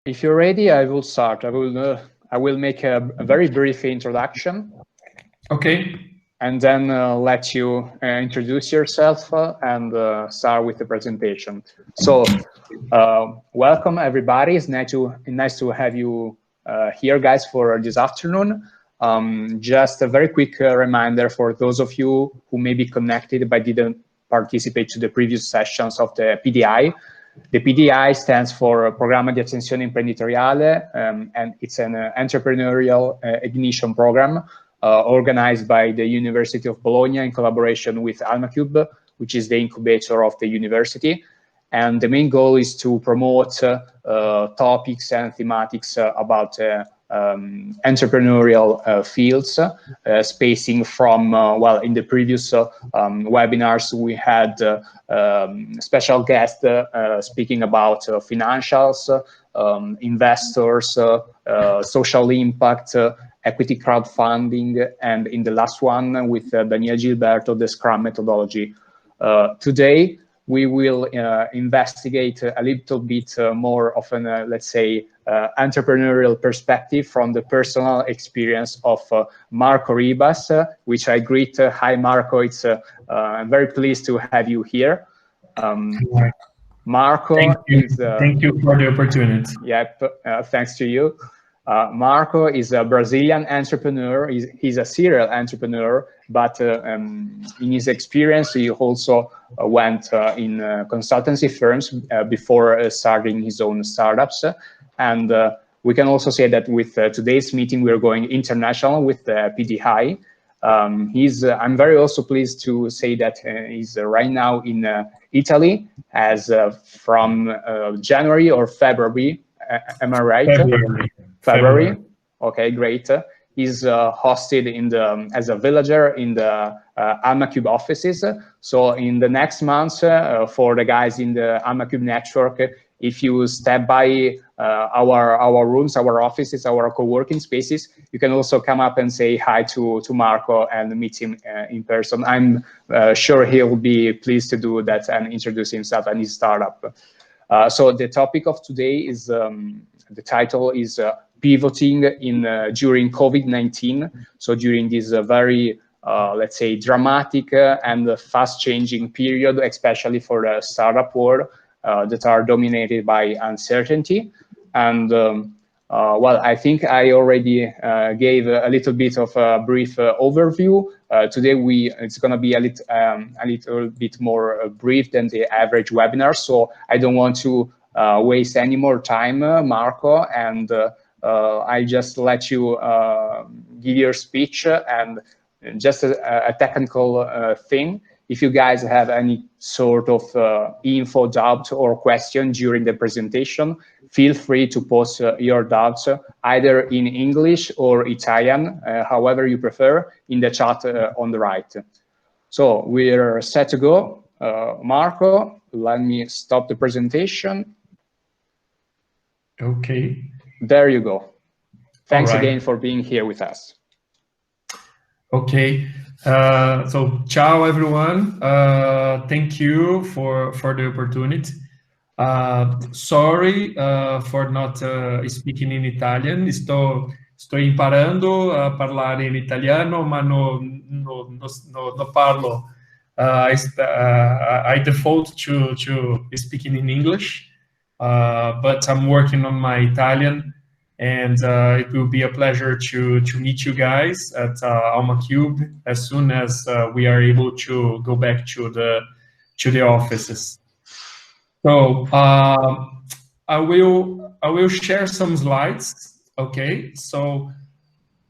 If you're ready, I will start. I will make a very brief introduction. Okay. And then let you introduce yourself and start with the presentation. So, welcome everybody. It's nice to have you here, guys, for this afternoon. Just a very quick reminder for those of you who may be connected but didn't participate to the previous sessions of the PDAI. The PDAI stands for Programma di Accensione Imprenditoriale, and it's an entrepreneurial ignition program organized by the University of Bologna in collaboration with Almacube, which is the incubator of the university. And the main goal is to promote topics and thematics about entrepreneurial fields, spacing from, well, in the previous webinars, we had special guests speaking about financials, investors, social impact, equity crowdfunding, and in the last one with Daniel Gilberto, the Scrum methodology. Today, we will investigate a little bit more of an, let's say, entrepreneurial perspective from the personal experience of Marco Ribas, which I greet. Hi, Marco. I'm very pleased to have you here. Marco, thank you for the opportunity. Yep, thanks to you. Marco is a Brazilian entrepreneur. He's a serial entrepreneur, but in his experience, he also went in consultancy firms before starting his own startups. And we can also say that with today's meeting, we're going international with PDAI. I'm very also pleased to say that he's right now in Italy as from January or February. Am I right? February. Okay, great. He's hosted as a villager in the Almacube offices. So in the next months, for the guys in the Almacube network, if you step by our rooms, our offices, our co-working spaces, you can also come up and say hi to Marco and meet him in person. I'm sure he'll be pleased to do that and introduce himself and his startup. So the topic of today is, the title is pivoting during COVID-19. So during this very, let's say, dramatic and fast-changing period, especially for the startup world, that are dominated by uncertainty. And well, I think I already gave a little bit of a brief overview. Today it's going to be a little bit more brief than the average webinar, so I don't want to waste any more time, Marco, and I just let you give your speech. And just a technical thing, if you guys have any sort of info, doubt, or question during the presentation, feel free to post your doubts either in English or Italian, however you prefer, in the chat on the right. So we're set to go. Marco, let me stop the presentation. Okay. There you go. Thanks again for being here with us. Okay. So, ciao everyone. Thank you for the opportunity. Sorry for not speaking in Italian. Sto imparando a parlare in italiano, ma non parlo. I default to speaking in English, but I'm working on my Italian. And it will be a pleasure to meet you guys at Almacube as soon as we are able to go back to the offices. So I will share some slides. Okay. So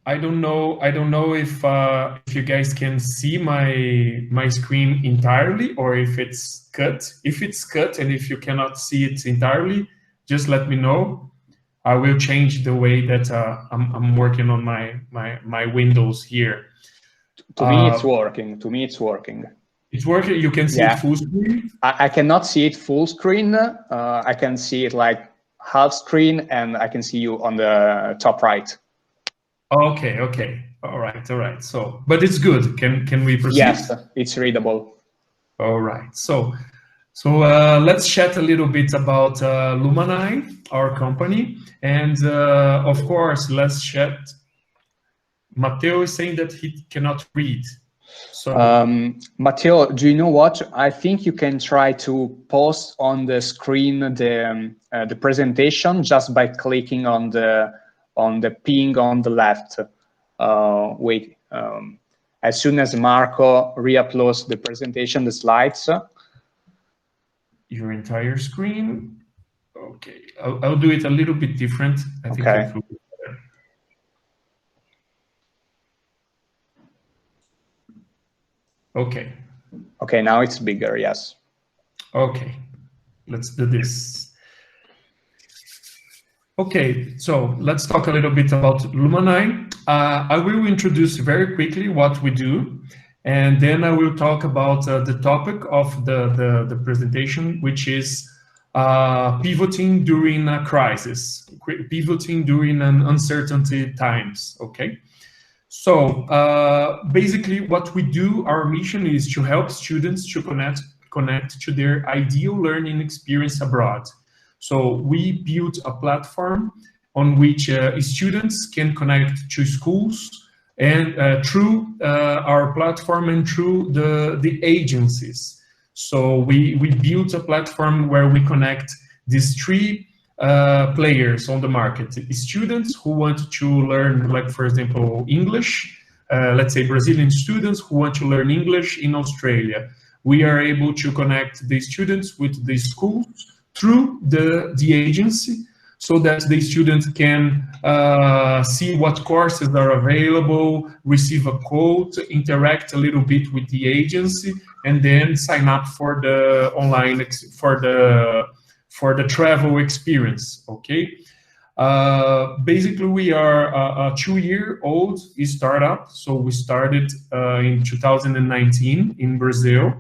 I don't know if you guys can see my screen entirely or if it's cut. If it's cut and if you cannot see it entirely, just let me know. I will change the way that I'm working on my windows here. To me, it's working. To me, it's working. It's working. You can see it full screen. I cannot see it full screen. I can see it like half screen, and I can see you on the top right. Okay. Okay. All right. So, but it's good. Can we proceed? Yes, it's readable. All right. So So let's chat a little bit about Lumanai, our company, and of course, let's chat. Matteo is saying that he cannot read. So Matteo, do you know what? I think you can try to post on the screen the presentation just by clicking on the ping on the left. Wait, as soon as Marco re-uploads the presentation, the slides. Your entire screen. Okay, I'll do it a little bit different. I think Okay. it will be better. Okay. Okay, now it's bigger, yes. Okay, let's do this. Okay, so let's talk a little bit about Lumanai. I will introduce very quickly what we do, and then I will talk about the topic of the presentation, which is pivoting during a crisis, pivoting during an uncertainty times, okay? So basically what we do, our mission is to help students to connect to their ideal learning experience abroad. So we built a platform on which students can connect to schools, and through our platform and through the agencies. So we built a platform where we connect these three players on the market: students who want to learn, like for example, English, let's say Brazilian students who want to learn English in Australia. We are able to connect the students with the schools through the agency, so that the students can see what courses are available, receive a quote, interact a little bit with the agency, and then sign up for the online, for the travel experience, okay? Basically, we are a 2-year-old startup, so we started in 2019 in Brazil.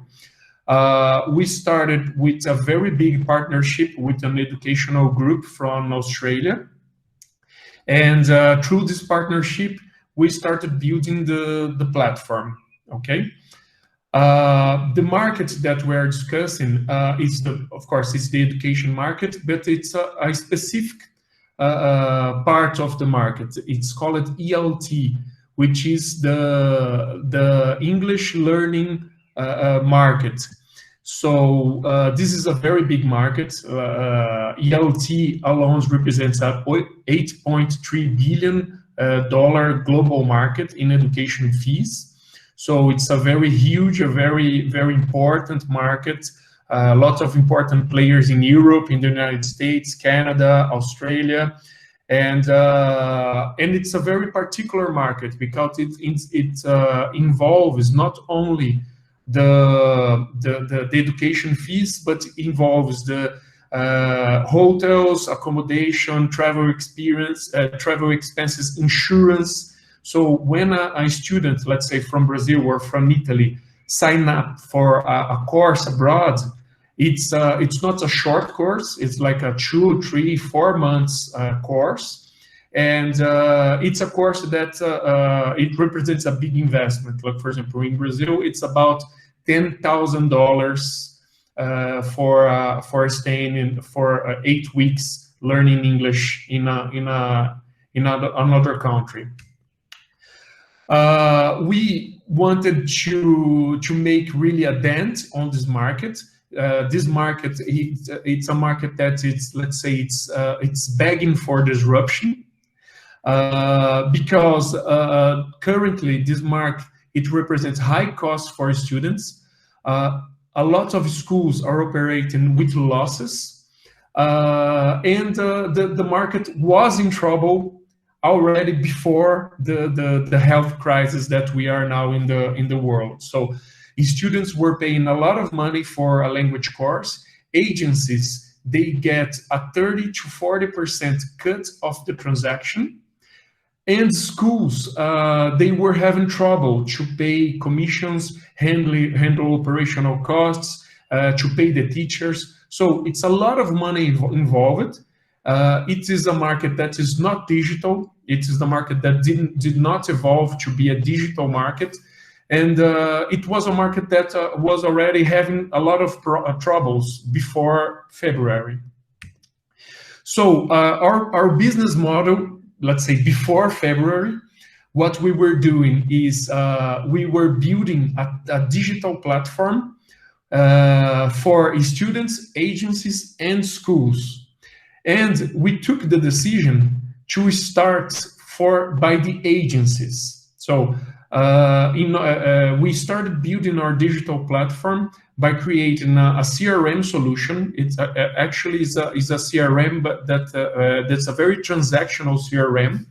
We started with a very big partnership with an educational group from Australia. And through this partnership, we started building the platform, okay? The market that we're discussing is, of course, it's the education market, but it's a specific part of the market. It's called ELT, which is the English learning market. So this is a very big market. ELT alone represents a $8.3 billion global market in education fees. So it's a very huge, a very important market. Lots of important players in Europe, in the United States, Canada, Australia, and it's a very particular market because it involves not only the education fees, but involves the hotels, accommodation, travel experience, travel expenses, insurance. So when a student, let's say from Brazil or from Italy, sign up for a course abroad, it's not a short course. It's like a 2, 3, 4 months course, and it's a course that it represents a big investment. Like for example, in Brazil, it's about $10,000 for staying in for 8 weeks learning English in another country. We wanted to make really a dent on this market. This market, it's a market that it's, let's say, it's begging for disruption, because currently this market, it represents high costs for students. A lot of schools are operating with losses, and the market was in trouble already before the health crisis that we are now in the world. So students were paying a lot of money for a language course. Agencies, they get a 30 to 40% cut of the transaction. And schools, they were having trouble to pay commissions, handle operational costs, to pay the teachers. So it's a lot of money involved. It is a market that is not digital. It is the market that did not evolve to be a digital market. And it was a market that was already having a lot of troubles before February. So our business model, let's say before February, what we were doing is we were building a digital platform for students, agencies, and schools. And we took the decision to start by the agencies. So we started building our digital platform by creating a CRM solution. It's actually is a CRM, but that's a very transactional CRM.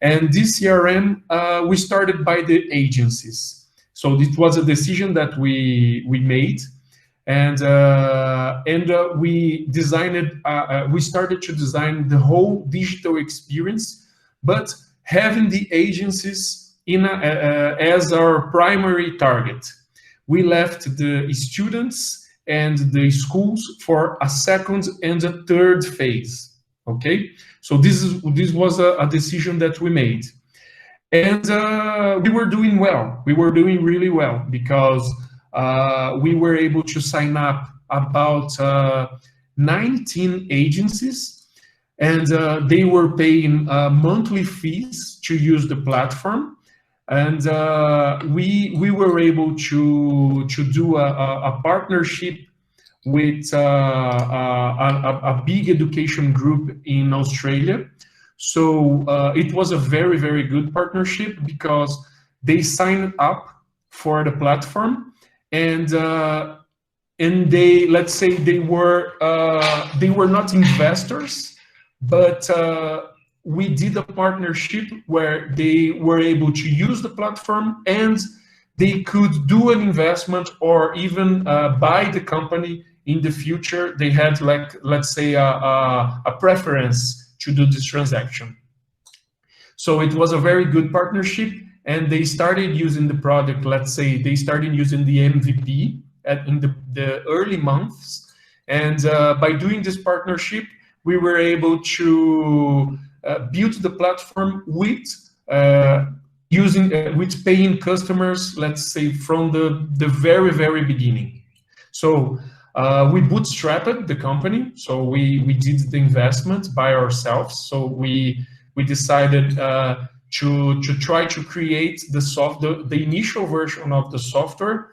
And this CRM we started by the agencies. So it was a decision that we made, and we designed. We started to design the whole digital experience, but having the agencies as our primary target. We left the students and the schools for a second and a third phase. Okay, so this was a decision that we made, and we were doing well. We were doing really well because we were able to sign up about 19 agencies, and they were paying monthly fees to use the platform. And we were able to do a partnership with a big education group in Australia. So it was a very, very good partnership because they signed up for the platform, and they, let's say, they were not investors, but we did a partnership where they were able to use the platform and they could do an investment or even buy the company in the future. They had, like, let's say, a preference to do this transaction. So it was a very good partnership, and they started using the product. Let's say they started using the MVP in the early months, and by doing this partnership, we were able to build the platform with with paying customers, let's say, from the very, very beginning. So we bootstrapped the company. So we did the investment by ourselves. So we decided to try to create the initial version of the software.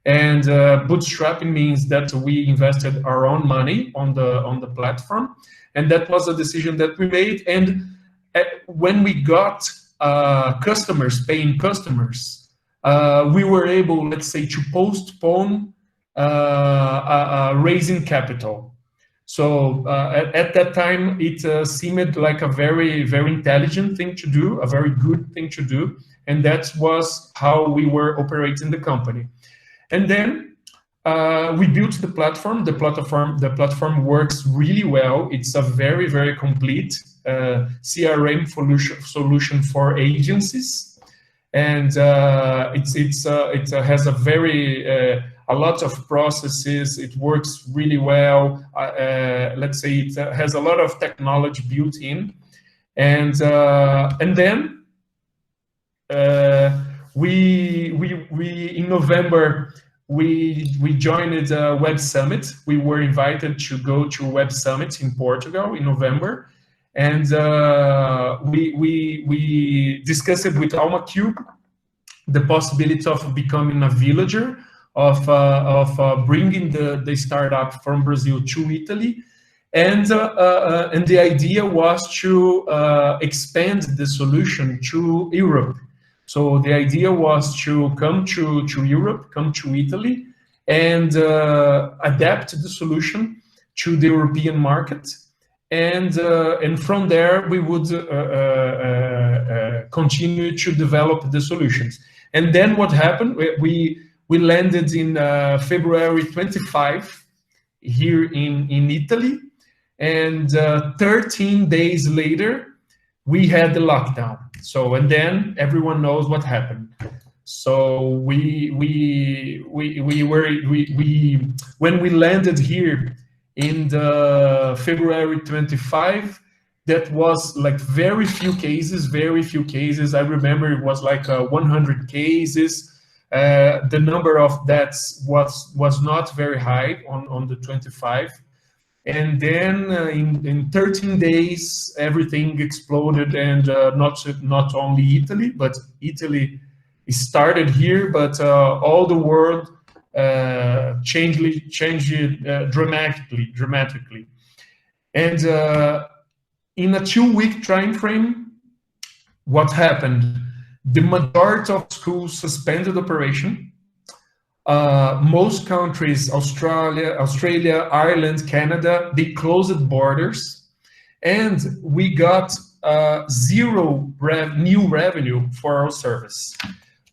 And bootstrapping means that we invested our own money on the platform. And that was a decision that we made. And when we got customers, paying customers, we were able, let's say, to postpone raising capital. So at that time, it seemed like a very, very intelligent thing to do, a very good thing to do. And that was how we were operating the company. And then we built the platform. The platform works really well. It's a very, very complete CRM solution for agencies, and it has a lot of processes. It works really well. Let's say it has a lot of technology built in, and then we in November. We joined a Web Summit. We were invited to go to Web Summit in Portugal in November, and we discussed it with Almacube, the possibility of becoming a villager, of bringing the startup from Brazil to Italy, and the idea was to expand the solution to Europe. So the idea was to come to Europe, come to Italy, and adapt the solution to the European market, and from there we would continue to develop the solutions. And then what happened? We landed in February 25 here in Italy, and 13 days later we had the lockdown. So, and then everyone knows what happened. So when we landed here in the February 25, that was like very few cases. I remember it was like 100 cases. The number of deaths was not very high on the 25. And then in 13 days, everything exploded, and not only Italy, but Italy started here, but all the world changed dramatically. And in a 2-week time frame, what happened? The majority of schools suspended operation. Most countries, Australia, Ireland, Canada, they closed borders, and we got zero new revenue for our service.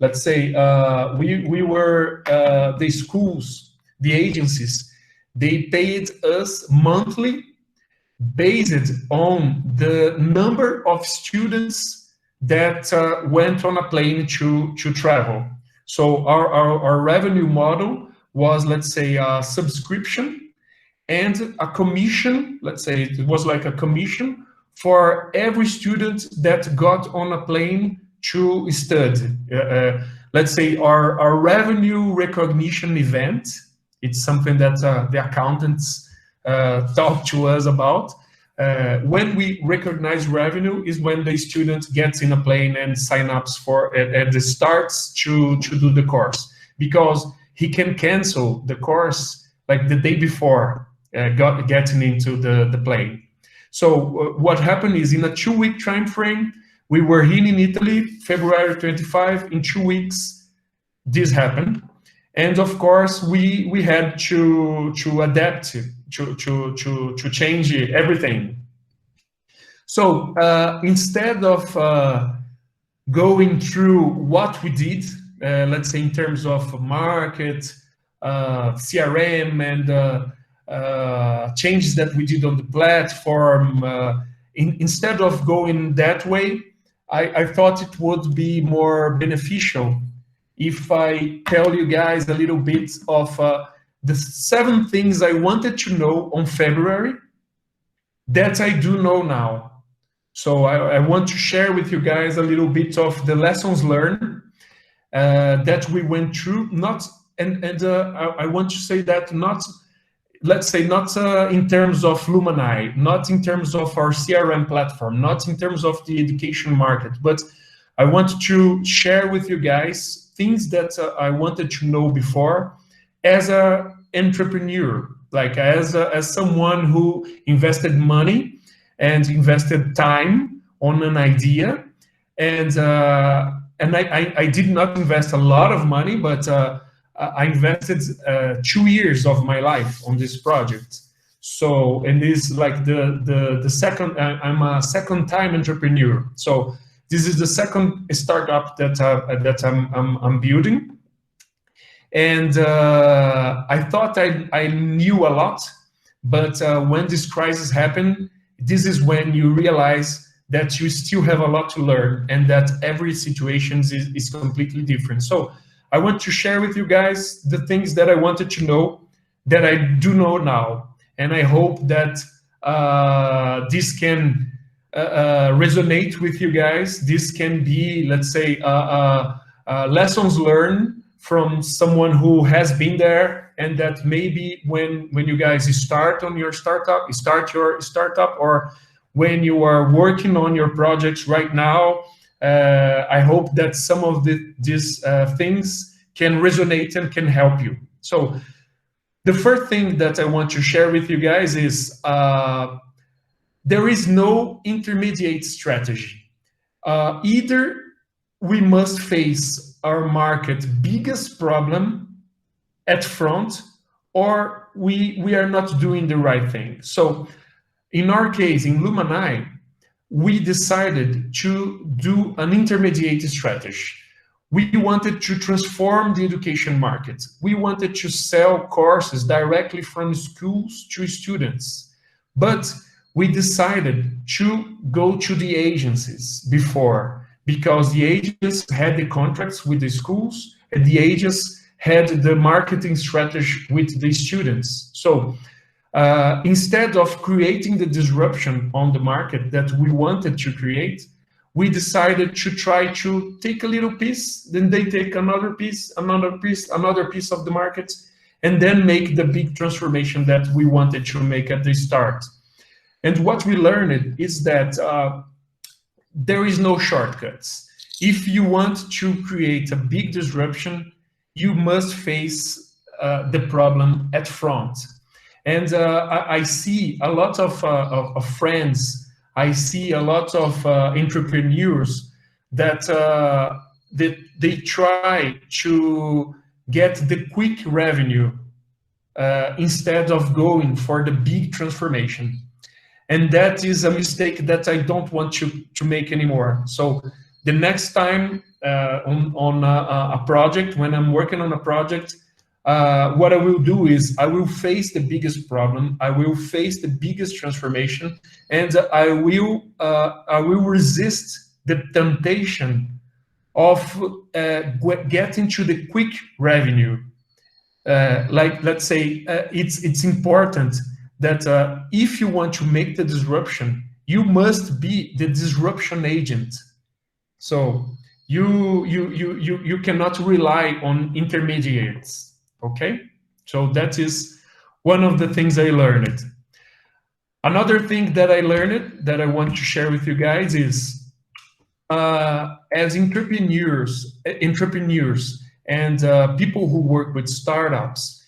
Let's say we were the schools, the agencies, they paid us monthly based on the number of students that went on a plane to travel. So our revenue model was, let's say, a subscription and a commission. Let's say it was like a commission for every student that got on a plane to study. Let's say our revenue recognition event, it's something that the accountants talk to us about. When we recognize revenue is when the student gets in a plane and sign up for and starts to do the course, because he can cancel the course like the day before getting into the plane. So what happened is, in a 2-week time frame, we were here in Italy, February 25. In 2 weeks, this happened, and of course we had to adapt, to change everything. So instead of going through what we did, let's say in terms of market, CRM, and changes that we did on the platform, instead of going that way, I thought it would be more beneficial if I tell you guys a little bit of the 7 things I wanted to know on February that I do know now. So I want to share with you guys a little bit of the lessons learned that we went through. I want to say that not, let's say, not in terms of Lumanai, not in terms of our CRM platform, not in terms of the education market, but I want to share with you guys things that I wanted to know before as an entrepreneur, like as someone who invested money and invested time on an idea, and I did not invest a lot of money, but I invested 2 years of my life on this project. So, and this is like the second. I'm a second-time entrepreneur. So this is the second startup that I'm building, and I thought I knew a lot, but when this crisis happened, this is when you realize that you still have a lot to learn, and that every situation is completely different. So I want to share with you guys the things that I wanted to know that I do know now, and I hope that this can resonate with you guys. This can be, let's say, lessons learned from someone who has been there, and that maybe when you guys start on your startup, or when you are working on your projects right now, I hope that some of these things can resonate and can help you. So the first thing that I want to share with you guys is there is no intermediate strategy. Either we must face our market biggest problem at front, or we are not doing the right thing. So in our case, in Lumanai, we decided to do an intermediate strategy. We wanted to transform the education market. We wanted to sell courses directly from schools to students. But we decided to go to the agencies before, because the agencies had the contracts with the schools, and the agencies had the marketing strategy with the students. So instead of creating the disruption on the market that we wanted to create, we decided to try to take a little piece, then they take another piece, another piece of the market, and then make the big transformation that we wanted to make at the start. And what we learned is that there is no shortcuts. If you want to create a big disruption, you must face the problem at front. And I see a lot of friends, I see a lot of entrepreneurs that they try to get the quick revenue instead of going for the big transformation. And that is a mistake that I don't want to make anymore. So the next time on a project, when I'm working on a project, what I will do is I will face the biggest problem, I will face the biggest transformation, and I will resist the temptation of getting to the quick revenue. Like, let's say, it's important that if you want to make the disruption, you must be the disruption agent. So you cannot rely on intermediaries. Okay, so that is one of the things I learned. Another thing that I learned that I want to share with you guys is, as entrepreneurs and people who work with startups,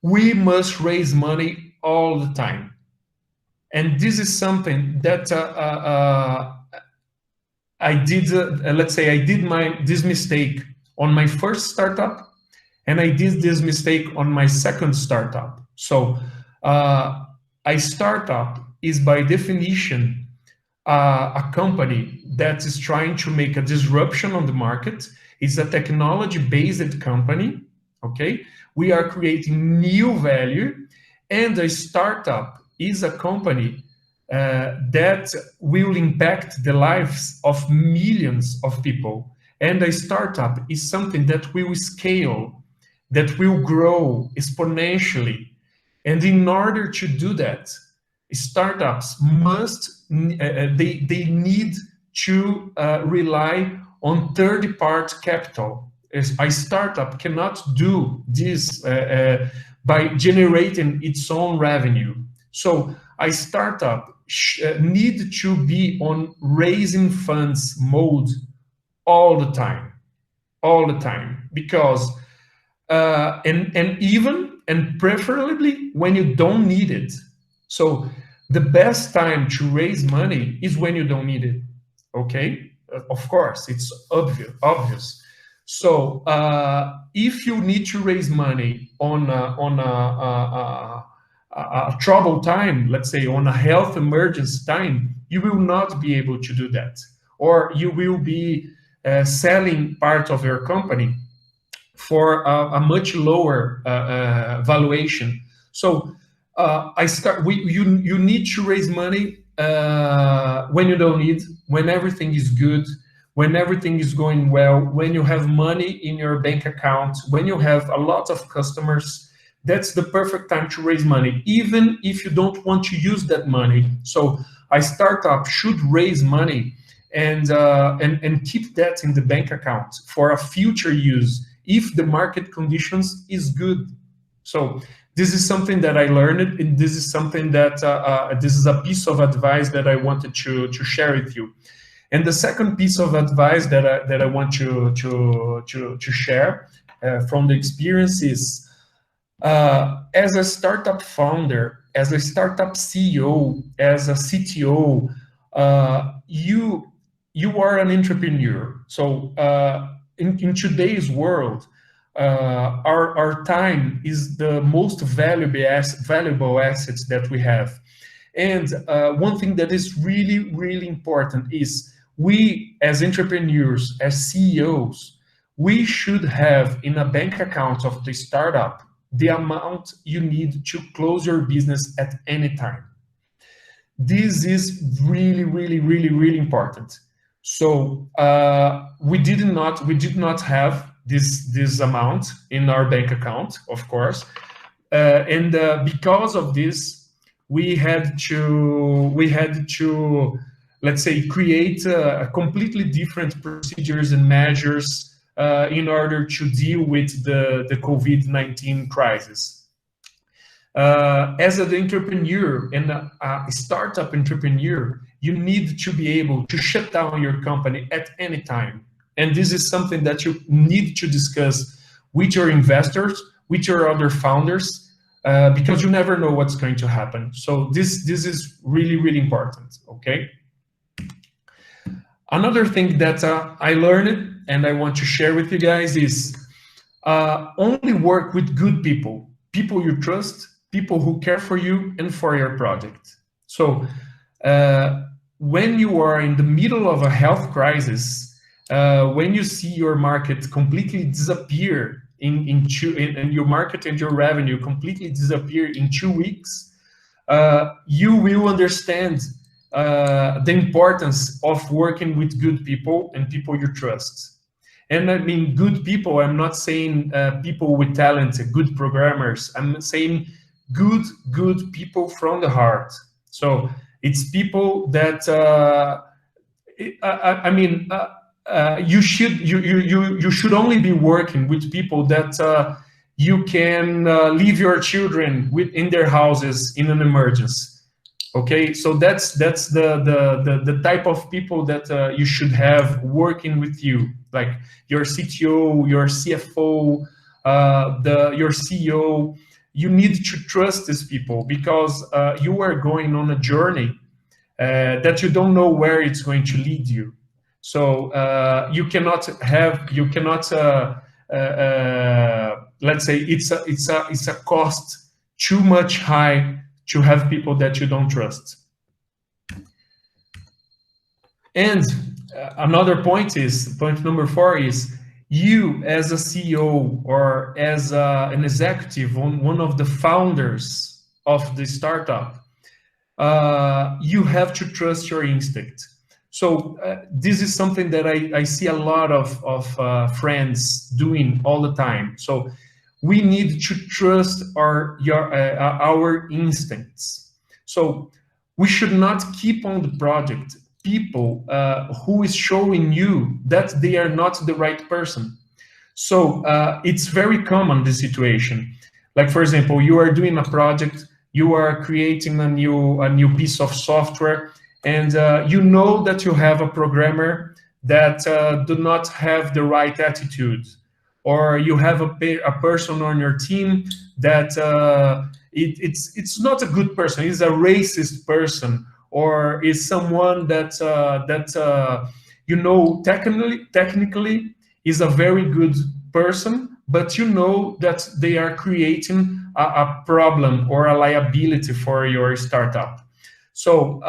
we must raise money all the time. And this is something that I did, let's say I did this mistake on my first startup, and I did this mistake on my second startup. So a startup is by definition a company that is trying to make a disruption on the market. It's a technology-based company, okay? We are creating new value, and a startup is a company that will impact the lives of millions of people. And a startup is something that will scale, that will grow exponentially. And in order to do that, startups must, they need to rely on third-party capital. A startup cannot do this by generating its own revenue. So a startup need to be on raising funds mode all the time, because and preferably when you don't need it. So the best time to raise money is when you don't need it. Okay, of course, it's obvious. So if you need to raise money on a trouble time, let's say on a health emergency time, you will not be able to do that, or you will be selling part of your company for a much lower valuation. So you need to raise money when you don't need, when everything is good, when everything is going well, when you have money in your bank account, when you have a lot of customers. That's the perfect time to raise money, even if you don't want to use that money. So a startup should raise money and keep that in the bank account for a future use if the market conditions is good. So this is something that I learned, and this is something that this is a piece of advice that I wanted to share with you. And the second piece of advice that I want to share from the experience is, as a startup founder, as a startup CEO, as a CTO, you are an entrepreneur. So in today's world, our time is the most valuable assets that we have. And one thing that is really, really important is we, as entrepreneurs, as CEOs, we should have in a bank account of the startup the amount you need to close your business at any time. This is really, really, really, really important. So we did not have this amount in our bank account, of course, and because of this, we had to let's say, create a completely different procedures and measures in order to deal with the COVID-19 crisis. As an entrepreneur and a startup entrepreneur, you need to be able to shut down your company at any time. And this is something that you need to discuss with your investors, with your other founders, because you never know what's going to happen. So this is really, really important, okay? Another thing that I learned and I want to share with you guys is only work with good people, people you trust, people who care for you and for your project. So when you are in the middle of a health crisis, when you see your market completely disappear and your market and your revenue completely disappear in 2 weeks, you will understand the importance of working with good people and people you trust. And I mean good people, I'm not saying people with talent, good programmers. I'm saying good people from the heart. So it's people that you should only be working with people that you can leave your children in their houses in an emergency. Okay, so that's the type of people that you should have working with you, like your CTO, your CFO, your CEO. You need to trust these people because you are going on a journey that you don't know where it's going to lead you. So you cannot let's say it's a cost too much high to have people that you don't trust. And another point number 4 is you as a CEO or as an executive, one of the founders of the startup, you have to trust your instinct. So this is something that I see a lot of friends doing all the time. So we need to trust our instincts. So we should not keep on the project people who is showing you that they are not the right person. So it's very common, this situation. Like, for example, you are doing a project, you are creating a new piece of software, and you know that you have a programmer that do not have the right attitude, or you have a person on your team that it's not a good person, it's a racist person, or is someone that you know technically is a very good person, but you know that they are creating a problem or a liability for your startup. So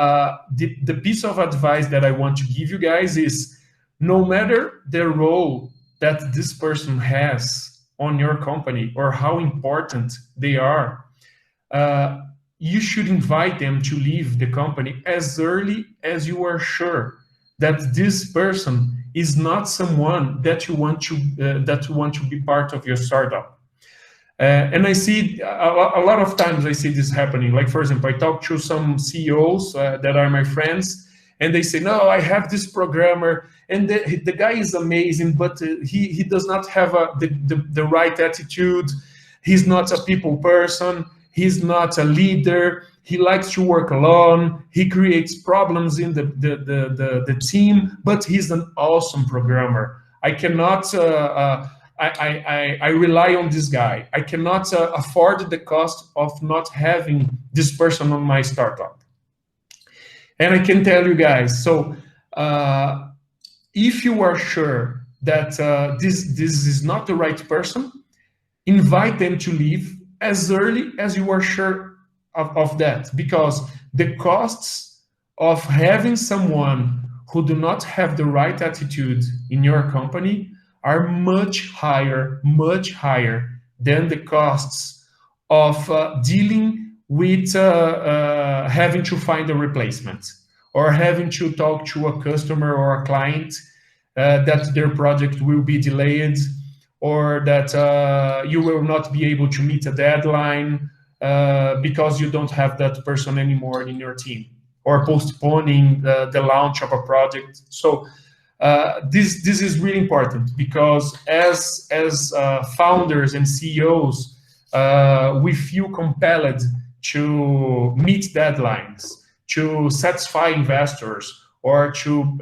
the piece of advice that I want to give you guys is, no matter the role that this person has on your company or how important they are, you should invite them to leave the company as early as you are sure that this person is not someone that you want to be part of your startup. And I see a lot of times I see this happening. Like, for example, I talk to some CEOs that are my friends, and they say, no, I have this programmer, and the guy is amazing, but he does not have the right attitude. He's not a people person. He's not a leader. He likes to work alone. He creates problems in the team, but he's an awesome programmer. I cannot, I rely on this guy. I cannot afford the cost of not having this person on my startup. And I can tell you guys, so if you are sure that this is not the right person, invite them to leave as early as you are sure of that, because the costs of having someone who do not have the right attitude in your company are much higher than the costs of dealing with having to find a replacement or having to talk to a customer or a client that their project will be delayed, or that you will not be able to meet a deadline because you don't have that person anymore in your team. or postponing the launch of a project. So this is really important, because as founders and CEOs, we feel compelled to meet deadlines, to satisfy investors, or to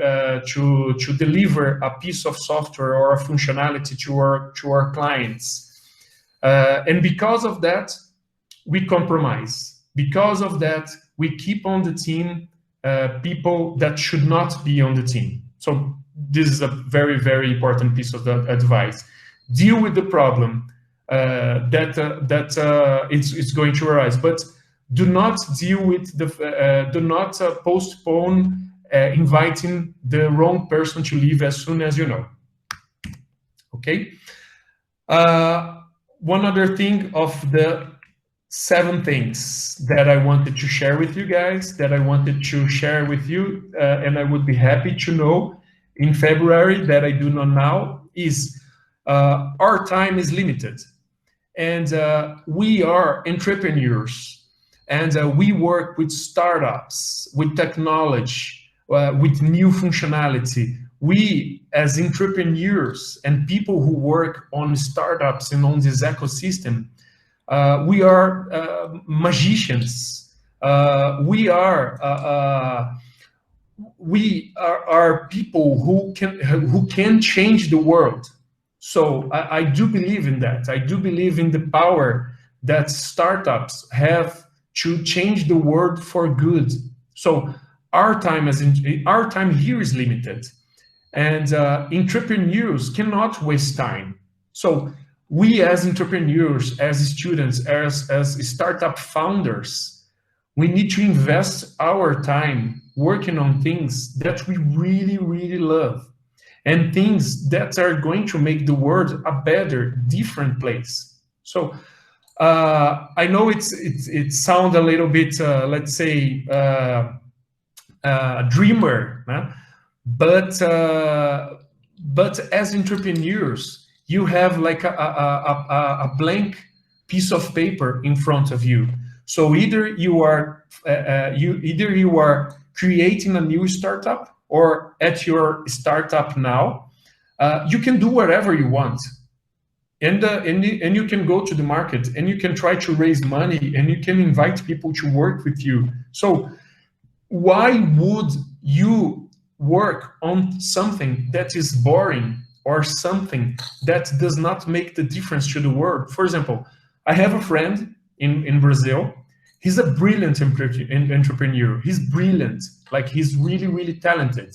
deliver a piece of software or a functionality to our clients. And because of that, we compromise. Because of that, we keep on the team people that should not be on the team. So this is a very, very important piece of advice. Deal with the problem that it's going to arise, but do not deal with the do not postpone inviting the wrong person to leave as soon as you know. Okay. One other thing of the 7 things that I wanted to share with you guys, that I wanted to share with you, and I would be happy to know in February that I do not now, is our time is limited. And we are entrepreneurs, and we work with startups, with technology, with new functionality. We, as entrepreneurs and people who work on startups and on this ecosystem, we are magicians. We are people who can change the world. So I do believe in that. I do believe in the power that startups have to change the world for good. So our time here is limited, and entrepreneurs cannot waste time. So we, as entrepreneurs, as students, as startup founders, we need to invest our time working on things that we really, really love, and things that are going to make the world a better, different place. So I know it sounds a little bit, let's say, dreamer, huh? But as entrepreneurs, you have like a blank piece of paper in front of you. So either you are creating a new startup, or at your startup now, you can do whatever you want, and you can go to the market, and you can try to raise money, and you can invite people to work with you. So why would you work on something that is boring, or something that does not make the difference to the world? For example, I have a friend in Brazil. He's a brilliant entrepreneur. He's brilliant, like he's really, really talented.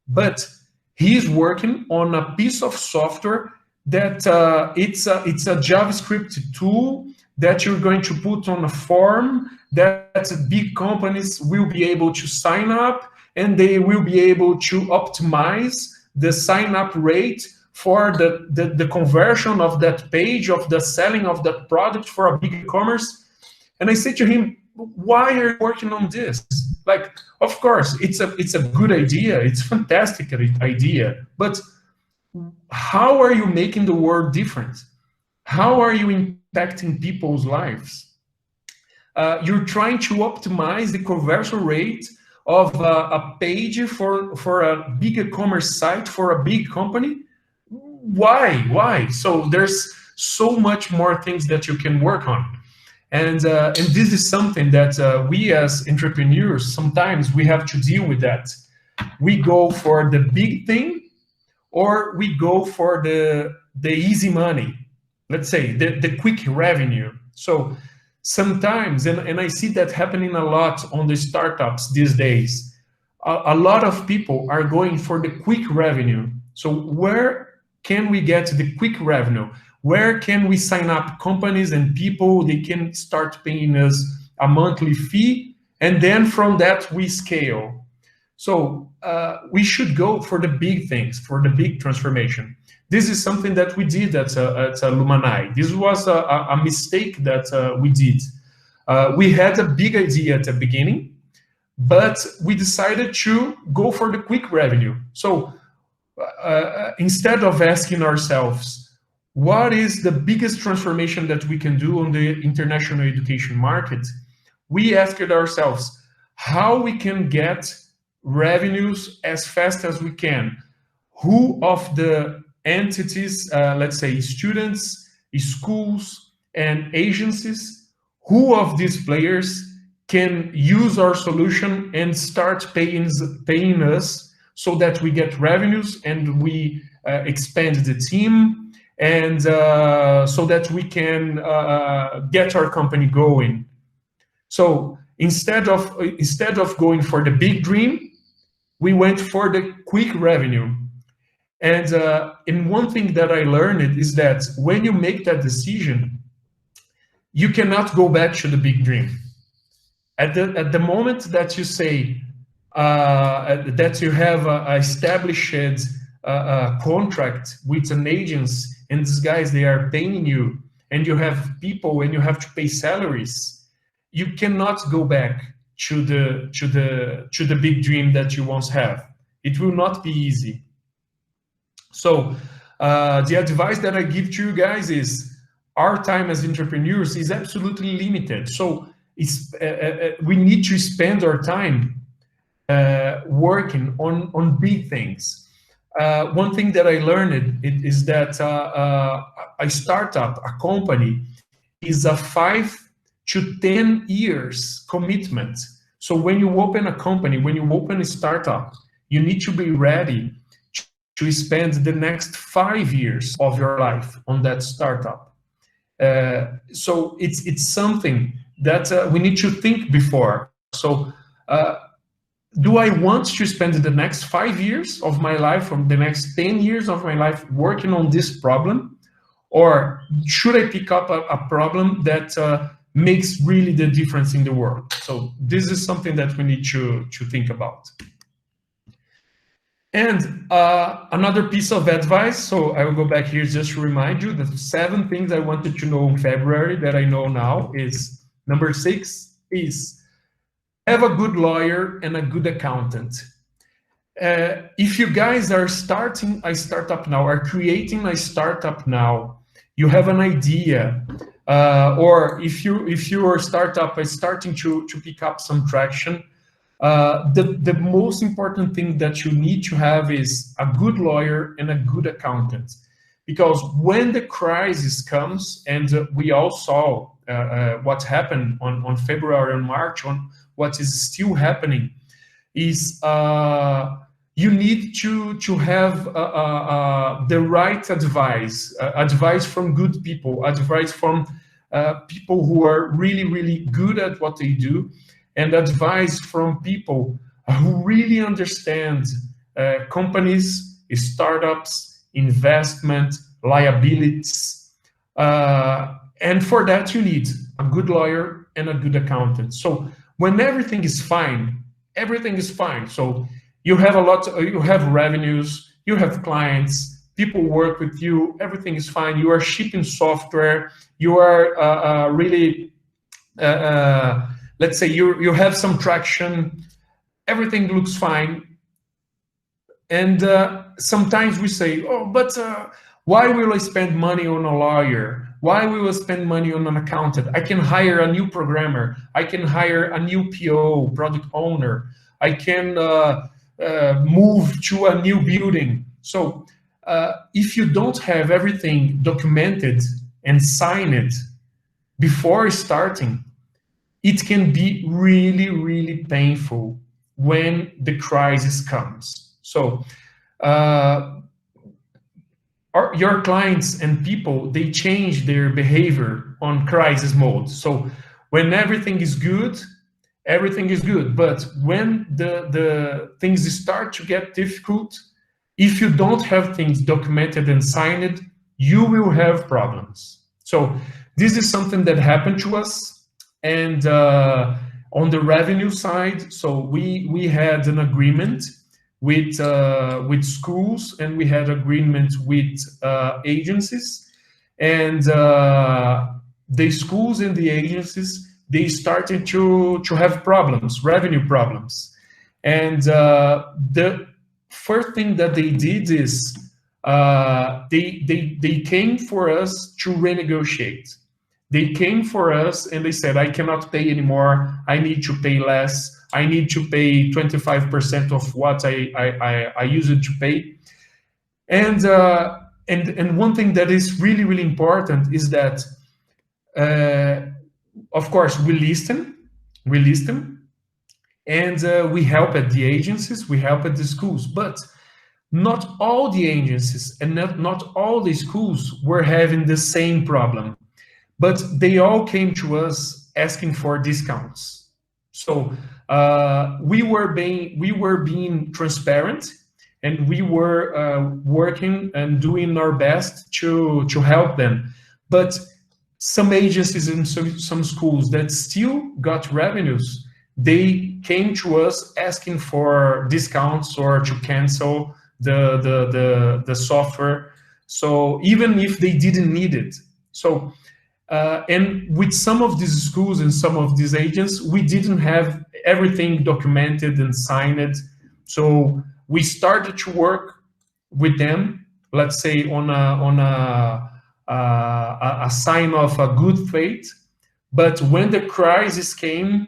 But he's working on a piece of software that it's a JavaScript tool that you're going to put on a form that big companies will be able to sign up, and they will be able to optimize the sign-up rate for the conversion of that page, of the selling of that product for a big e-commerce. And I say to him, why are you working on this? Like, of course, it's a good idea. It's a fantastic idea. But how are you making the world different? How are you impacting people's lives? You're trying to optimize the conversion rate of a page for a big e-commerce site for a big company. Why? So there's so much more things that you can work on. And this is something that we as entrepreneurs, sometimes we have to deal with that. We go for the big thing, or we go for the easy money, let's say, the quick revenue. So sometimes, and I see that happening a lot on the startups these days, a lot of people are going for the quick revenue. So where can we get the quick revenue? Where can we sign up companies and people? They can start paying us a monthly fee, and then from that we scale. So we should go for the big things, for the big transformation. This is something that we did at Lumanai. This was a mistake that we did. We had a big idea at the beginning, but we decided to go for the quick revenue. So instead of asking ourselves, what is the biggest transformation that we can do on the international education market? We asked ourselves, how we can get revenues as fast as we can. Who of the entities, let's say students, schools, and agencies, who of these players can use our solution and start paying us so that we get revenues and we expand the team, and so that we can get our company going. So instead of going for the big dream, we went for the quick revenue. And one thing that I learned is that when you make that decision, you cannot go back to the big dream. At the moment that you say that you have established a contract with an agency, and these guys, they are paying you, and you have people and you have to pay salaries, you cannot go back to the big dream that you once have. It will not be easy. So the advice that I give to you guys is, our time as entrepreneurs is absolutely limited. So we need to spend our time working on big things. One thing that I learned is that a startup, a company, is a 5 to 10 years commitment. So when you open a company, when you open a startup, you need to be ready to spend the next 5 years of your life on that startup. So it's something that we need to think before. So do I want to spend the next 5 years of my life, or the next 10 years of my life working on this problem? Or should I pick up a problem that makes really the difference in the world? So this is something that we need to think about. And another piece of advice, so I will go back here just to remind you, the 7 things I wanted to know in February that I know now is, number 6 is have a good lawyer and a good accountant. If you guys are starting a startup now, are creating a startup now, you have an idea, or if your startup is starting to pick up some traction, the most important thing that you need to have is a good lawyer and a good accountant. Because when the crisis comes, and we all saw what happened on February and March, on what is still happening, is you need to have the right advice from good people, advice from people who are really, really good at what they do, and advice from people who really understand companies, startups, investment, liabilities. And for that, you need a good lawyer and a good accountant. So when everything is fine, everything is fine. So you have you have revenues, you have clients, people work with you, everything is fine. You are shipping software, you are really, let's say you have some traction, everything looks fine. And sometimes we say, oh, but why will I spend money on a lawyer? Why will I spend money on an accountant? I can hire a new programmer. I can hire a new PO, product owner. I can move to a new building. So if you don't have everything documented and signed before starting, it can be really, really painful when the crisis comes. So your clients and people, they change their behavior on crisis mode. So when everything is good, everything is good. But when the things start to get difficult, if you don't have things documented and signed, you will have problems. So this is something that happened to us. And on the revenue side, so we had an agreement with schools, and we had agreement with agencies, and the schools and the agencies, they started to have problems, revenue problems. And the first thing that they did is they came for us to renegotiate. They came for us and they said, I cannot pay anymore, I need to pay less, I need to pay 25% of what I used to pay. And one thing that is really, really important is that, of course, we listen, and we help at the agencies, we help at the schools, but not all the agencies and not all the schools were having the same problem, but they all came to us asking for discounts. So we were being transparent, and we were working and doing our best to help them. But some agencies and some schools that still got revenues, they came to us asking for discounts or to cancel the software. So even if they didn't need it. So and with some of these schools and some of these agents, we didn't have everything documented and signed. So we started to work with them, let's say on a sign of a good faith. But when the crisis came,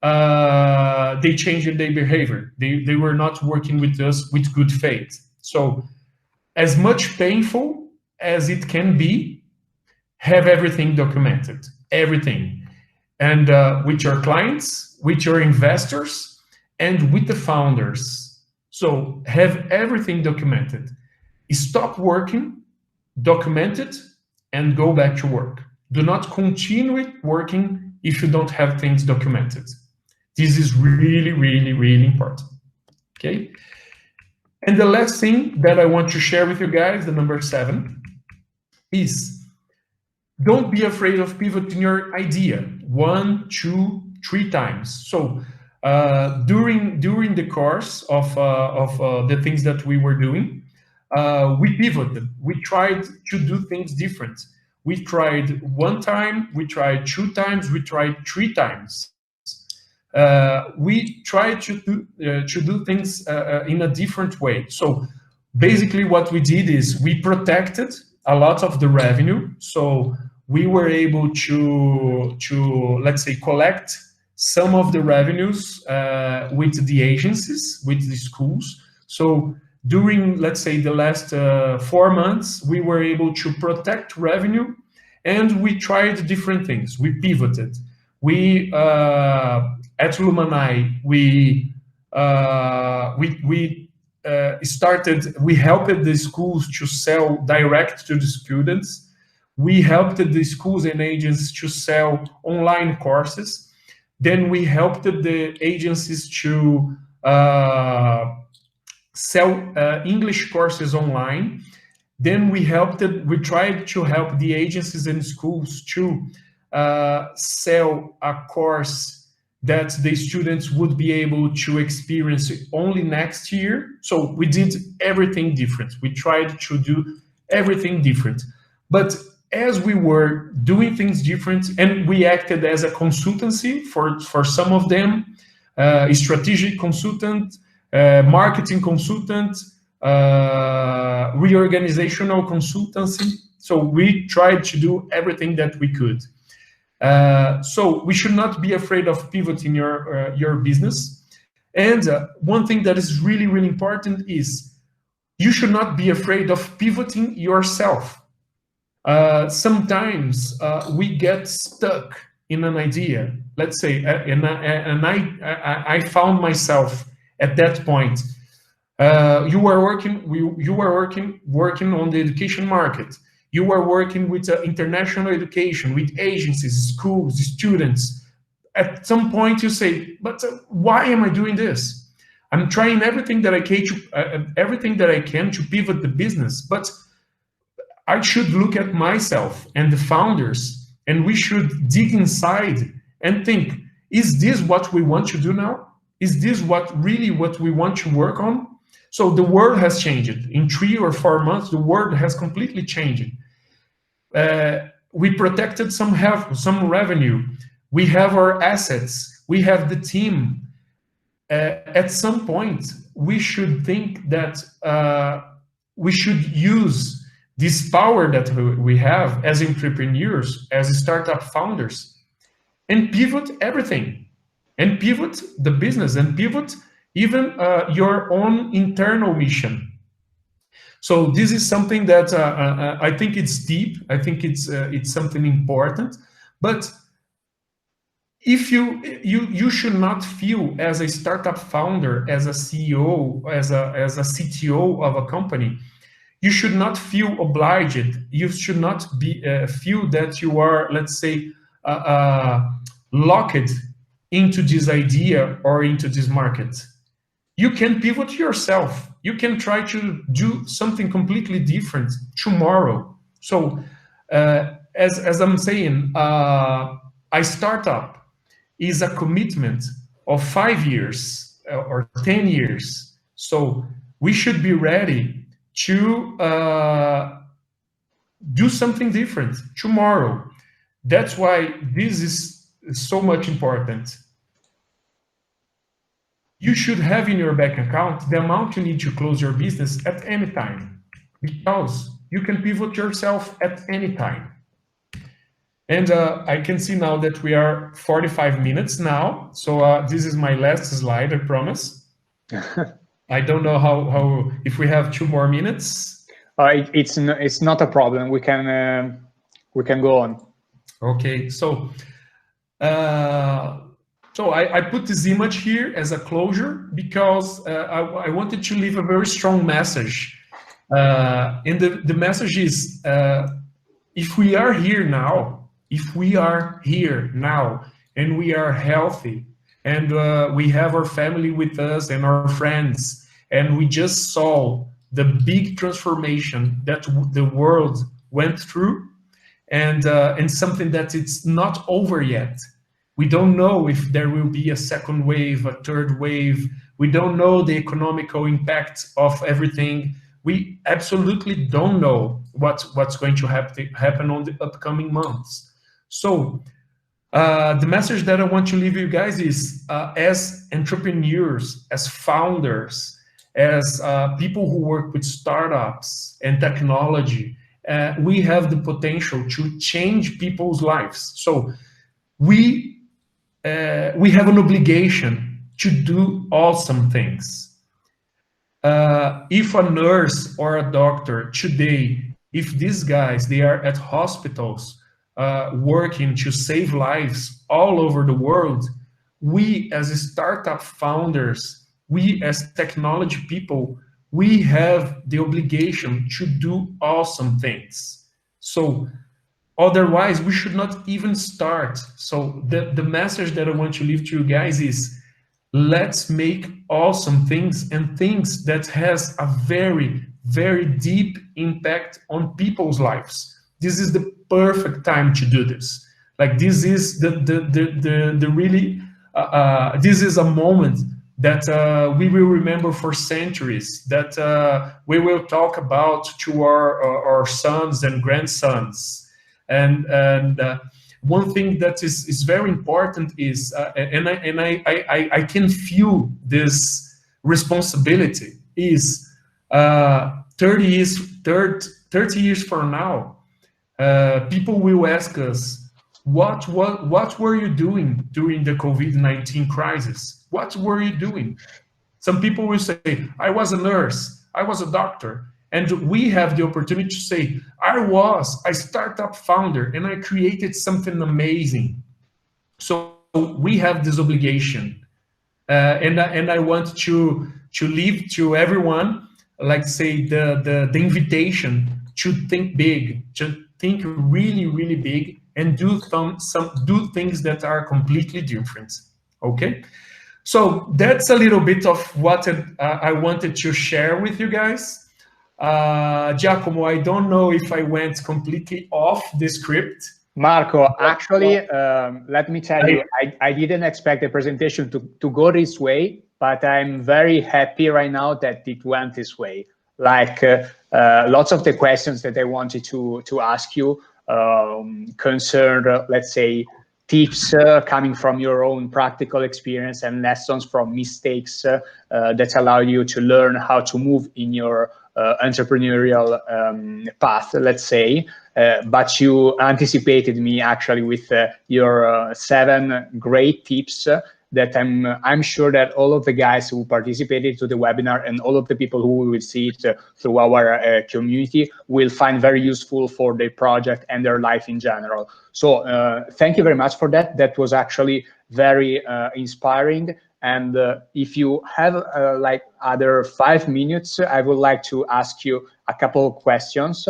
they changed their behavior. They were not working with us with good faith. So as much painful as it can be, have everything documented, everything. And with your clients, with your investors, and with the founders. So have everything documented. Stop working, document it, and go back to work. Do not continue working if you don't have things documented. This is really, really, really important, okay? And the last thing that I want to share with you guys, the number 7, is don't be afraid of pivoting your idea 1, 2, 3 times. So during the course of the things that we were doing, we pivoted. We tried to do things different. We tried 1 time, we tried 2 times, we tried 3 times. We tried to do things in a different way. So basically what we did is we protected a lot of the revenue. So we were able to let's say, collect some of the revenues with the agencies, with the schools. So during, let's say, the last 4 months, we were able to protect revenue, and we tried different things. We pivoted. We at Lumanai, we helped the schools to sell direct to the students. We helped the schools and agents to sell online courses. Then we helped the agencies to sell English courses online. Then we tried to help the agencies and schools to sell a course that the students would be able to experience only next year. So we did everything different. We tried to do everything different. But as we were doing things different, and we acted as a consultancy for some of them, strategic consultant, marketing consultant, reorganizational consultancy. So we tried to do everything that we could. So we should not be afraid of pivoting your business. And one thing that is really, really important is you should not be afraid of pivoting yourself. Sometimes we get stuck in an idea, let's say, and I found myself at that point. You were working on the education market. You were working with international education, with agencies, schools, students. At some point you say, but why am I doing this? I'm trying everything that I can to pivot the business, but I should look at myself and the founders, and we should dig inside and think, is this what we want to do now? Is this really what we want to work on? So the world has changed. In 3 or 4 months, the world has completely changed. We protected some revenue. We have our assets. We have the team. At some point, we should think that we should use this power that we have as entrepreneurs, as startup founders, and pivot everything and pivot the business, and pivot even your own internal mission. So this is something that I think it's deep. I think it's something important. But if you should not feel as a startup founder, as a CEO, as a CTO of a company, you should not feel obliged. You should not be feel that you are, let's say, locked into this idea or into this market. You can pivot yourself. You can try to do something completely different tomorrow. So as I'm saying, a startup is a commitment of 5 years or 10 years. So we should be ready to do something different tomorrow. That's why this is so much important. You should have in your bank account the amount you need to close your business at any time, because you can pivot yourself at any time. And I can see now that we are 45 minutes now. So this is my last slide, I promise. I don't know how if we have 2 more minutes. It's not a problem. We can go on. Okay, so I put this image here as a closure because I wanted to leave a very strong message. And the message is, if we are here now, and we are healthy, and we have our family with us and our friends, and we just saw the big transformation that the world went through, and something that it's not over yet. We don't know if there will be a second wave, a third wave. We don't know the economical impact of everything. We absolutely don't know what's going to happen on the upcoming months. So the message that I want to leave you guys is, as entrepreneurs, as founders, as people who work with startups and technology, we have the potential to change people's lives. So we have an obligation to do awesome things. If a nurse or a doctor today, if these guys, they are at hospitals working to save lives all over the world, we as startup founders, we as technology people, we have the obligation to do awesome things. So otherwise, we should not even start. So the message that I want to leave to you guys is, let's make awesome things, and things that has a very, very deep impact on people's lives. This is the perfect time to do this. Like, this is the really, this is a moment that we will remember for centuries, that we will talk about to our sons and grandsons. And one thing that is very important is, and I can feel this responsibility, is 30 years from now, people will ask us, what were you doing during the COVID-19 crisis? What were you doing? Some people will say, I was a nurse, I was a doctor. And we have the opportunity to say, I was a startup founder and I created something amazing. So we have this obligation. And I want to leave to everyone, like, say, the invitation to think big, to think really, really big, and do things that are completely different. Okay? So that's a little bit of what I wanted to share with you guys. Giacomo, I don't know if I went completely off the script. Marco, actually, let me tell you, I didn't expect the presentation to go this way, but I'm very happy right now that it went this way. Like, lots of the questions that I wanted to ask you concerned, let's say, tips coming from your own practical experience and lessons from mistakes that allow you to learn how to move in your entrepreneurial path, let's say. But you anticipated me actually with your 7 great tips that I'm sure that all of the guys who participated to the webinar and all of the people who will see it through our community will find very useful for their project and their life in general. So thank you very much for that. That was actually very inspiring. And if you have like other 5 minutes, I would like to ask you a couple of questions.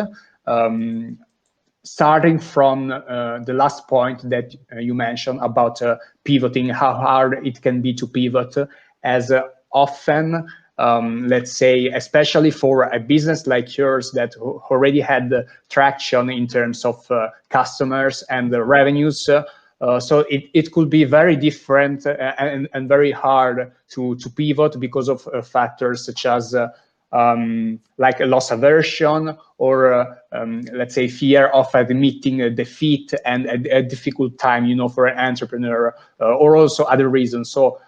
Starting from the last point that you mentioned about pivoting, how hard it can be to pivot, as often, let's say, especially for a business like yours that already had the traction in terms of customers and the revenues. So it could be very different and very hard to pivot because of factors such as like a loss aversion or let's say fear of admitting defeat and a difficult time, you know, for an entrepreneur, or also other reasons. So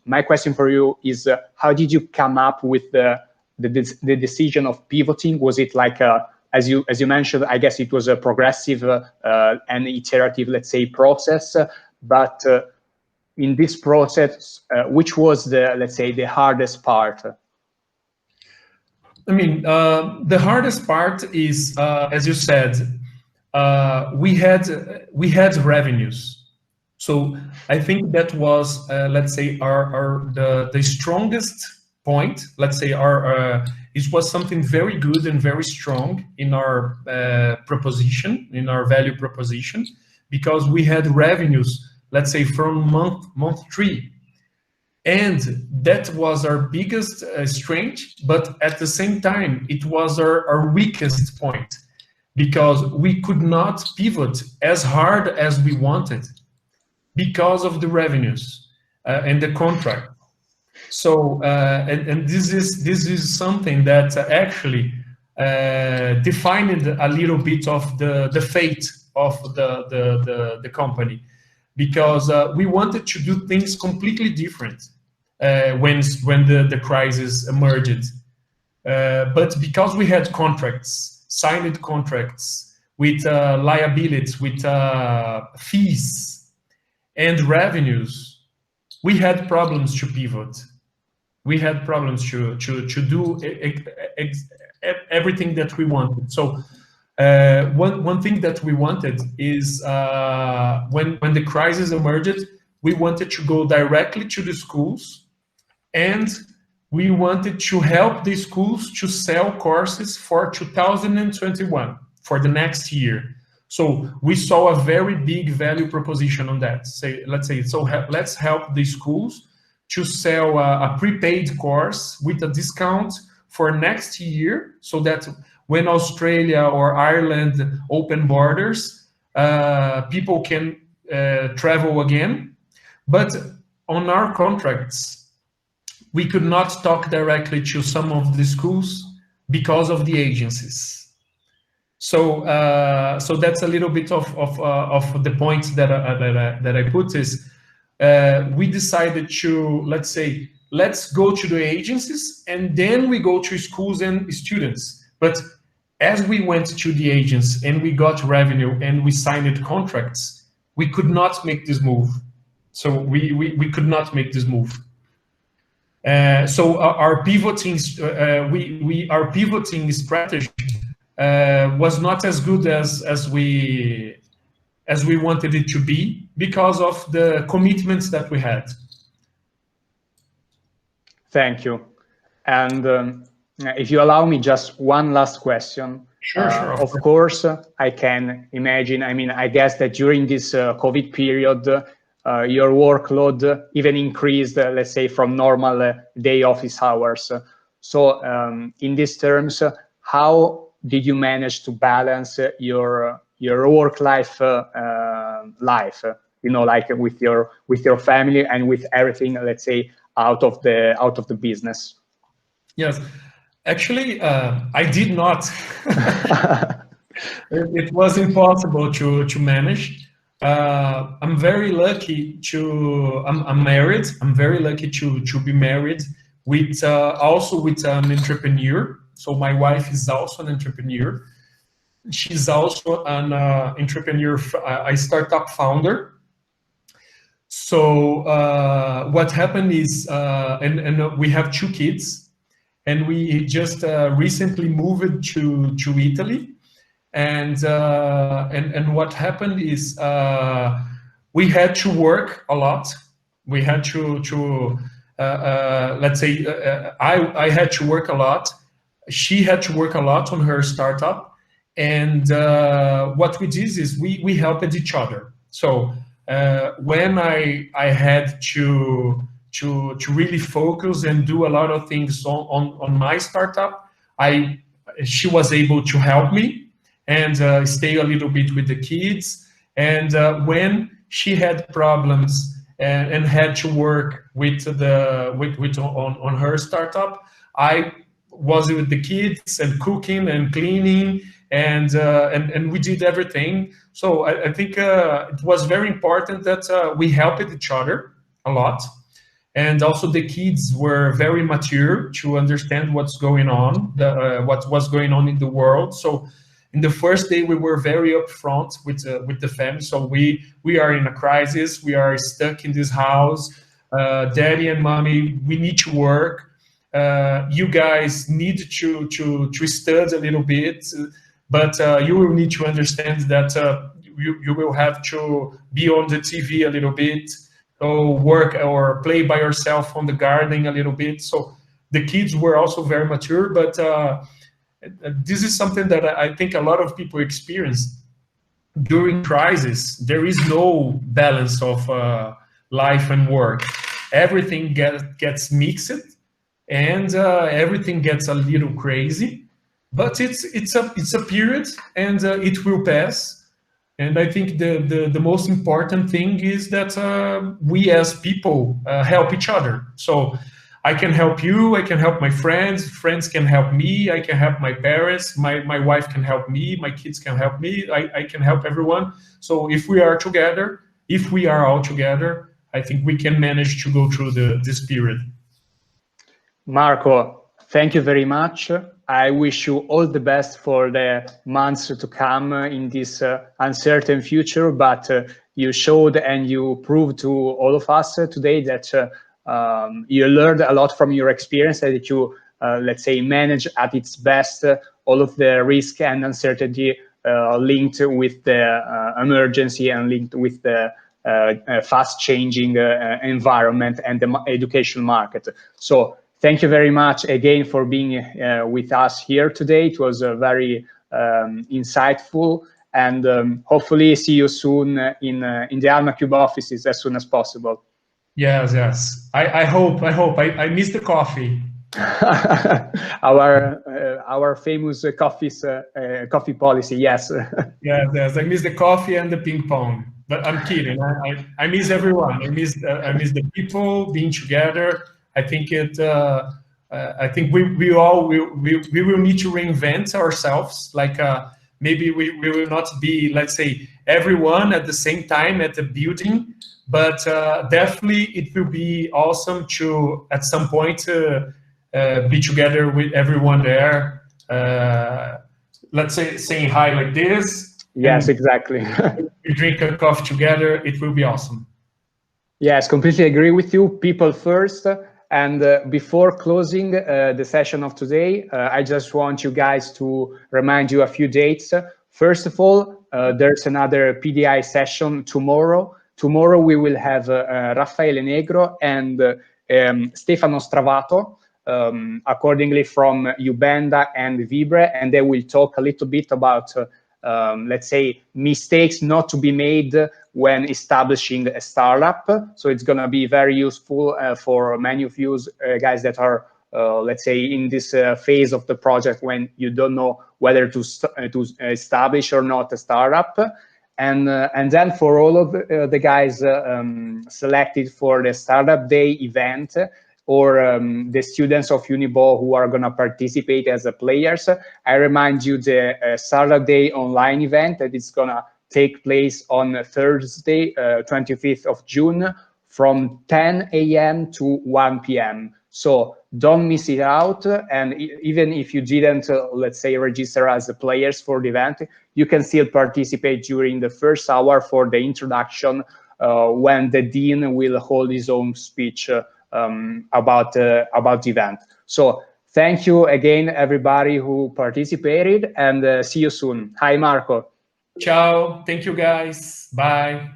my question for you is, how did you come up with the decision of pivoting? Was it like as you mentioned, I guess it was a progressive and iterative, let's say, process, but in this process, which was let's say, the hardest part? I mean, the hardest part is, as you said, we had revenues. So I think that was, let's say, the strongest point. Let's say it was something very good and very strong in our proposition, in our value proposition, because we had revenues, let's say, from month 3. And that was our biggest strength, but at the same time, it was our weakest point, because we could not pivot as hard as we wanted because of the revenues and the contract. So, and this is something that actually defined a little bit of the fate of the company, because we wanted to do things completely different when the crisis emerged. But because we had contracts, signed contracts with liabilities, with fees and revenues, we had problems to pivot. We had problems to do everything that we wanted. So one thing that we wanted is when the crisis emerged, we wanted to go directly to the schools, and we wanted to help the schools to sell courses for 2021, for the next year. So we saw a very big value proposition on that. Let's help the schools to sell a prepaid course with a discount for next year, so that when Australia or Ireland open borders, people can travel again. But on our contracts, we could not talk directly to some of the schools because of the agencies. So that's a little bit of the points that I put is, we decided to, let's go to the agencies and then we go to schools and students. But as we went to the agents and we got revenue and we signed contracts, we could not make this move. So we could not make this move. So our pivoting strategy was not as good as we wanted it to be, because of the commitments that we had. Thank you. And if you allow me just one last question. Sure. Of course, I can imagine, I mean, I guess that during this COVID period, your workload even increased, let's say, from normal day office hours. So in these terms, how did you manage to balance your work-life you know, like with your family and with everything, let's say, out of the business? Yes, actually, I did not. It was impossible to manage. I'm very lucky I'm married. I'm very lucky to be married with also with an entrepreneur. So my wife is also an entrepreneur. She's also an entrepreneur, a startup founder. So what happened is, and we have 2 kids, and we just recently moved to Italy, and what happened is we had to work a lot. We had to let's say I had to work a lot. She had to work a lot on her startup, and what we did is we helped each other. So when I had to really focus and do a lot of things on my startup, she was able to help me and stay a little bit with the kids. And when she had problems and had to work with on her startup, I was with the kids and cooking and cleaning, and we did everything. So I think it was very important that we helped each other a lot. And also the kids were very mature to understand what's going on, what was going on in the world. So in the first day, we were very upfront with the family. So we are in a crisis. We are stuck in this house. Daddy and mommy, we need to work. You guys need to study a little bit, but you will need to understand that you will have to be on the TV a little bit, or work or play by yourself on the garden a little bit. So the kids were also very mature, but this is something that I think a lot of people experience during crisis. There is no balance of life and work. Everything gets mixed, and everything gets a little crazy. But it's a period, and it will pass. And I think the most important thing is that we as people help each other. So I can help you, I can help my friends can help me, I can help my parents, my wife can help me, my kids can help me, I can help everyone. So if we are together, if we are all together, I think we can manage to go through this period. Marco, thank you very much. I wish you all the best for the months to come in this uncertain future, but you showed and you proved to all of us today that you learned a lot from your experience, and that you, let's say, manage at its best all of the risk and uncertainty linked with the emergency and linked with the fast changing environment and the education market. So thank you very much again for being with us here today. It was very insightful, and hopefully see you soon in the Almacube offices as soon as possible. Yes. I hope. I miss the coffee. our famous coffee policy. Yes. Yes. I miss the coffee and the ping pong. But I'm kidding. I miss everyone. I miss the people being together. I think we will need to reinvent ourselves. Like maybe we will not be, let's say, everyone at the same time at the building, but definitely it will be awesome to at some point be together with everyone there. Let's say saying hi like this. Yes, exactly. We drink a coffee together. It will be awesome. Yes, completely agree with you. People first. And before closing the session of today, I just want you guys to remind you a few dates. First of all, there's another PDAI session tomorrow. Tomorrow we will have Raffaele Negro and Stefano Stravato, accordingly from Ubenda and Vibre, and they will talk a little bit about let's say, mistakes not to be made when establishing a startup. So it's going to be very useful for many of you guys that are, let's say, in this phase of the project when you don't know whether to establish or not a startup. And then for all of the guys selected for the Startup Day event, or the students of Unibo who are going to participate as players, I remind you the Startup Day online event that is going to take place on Thursday, 25th of June, from 10 a.m. to 1 p.m. So don't miss it out. And even if you didn't, let's say, register as players for the event, you can still participate during the first hour for the introduction when the dean will hold his own speech about the event. So thank you again, everybody who participated, and see you soon. Hi, Marco. Ciao. Thank you, guys. Bye.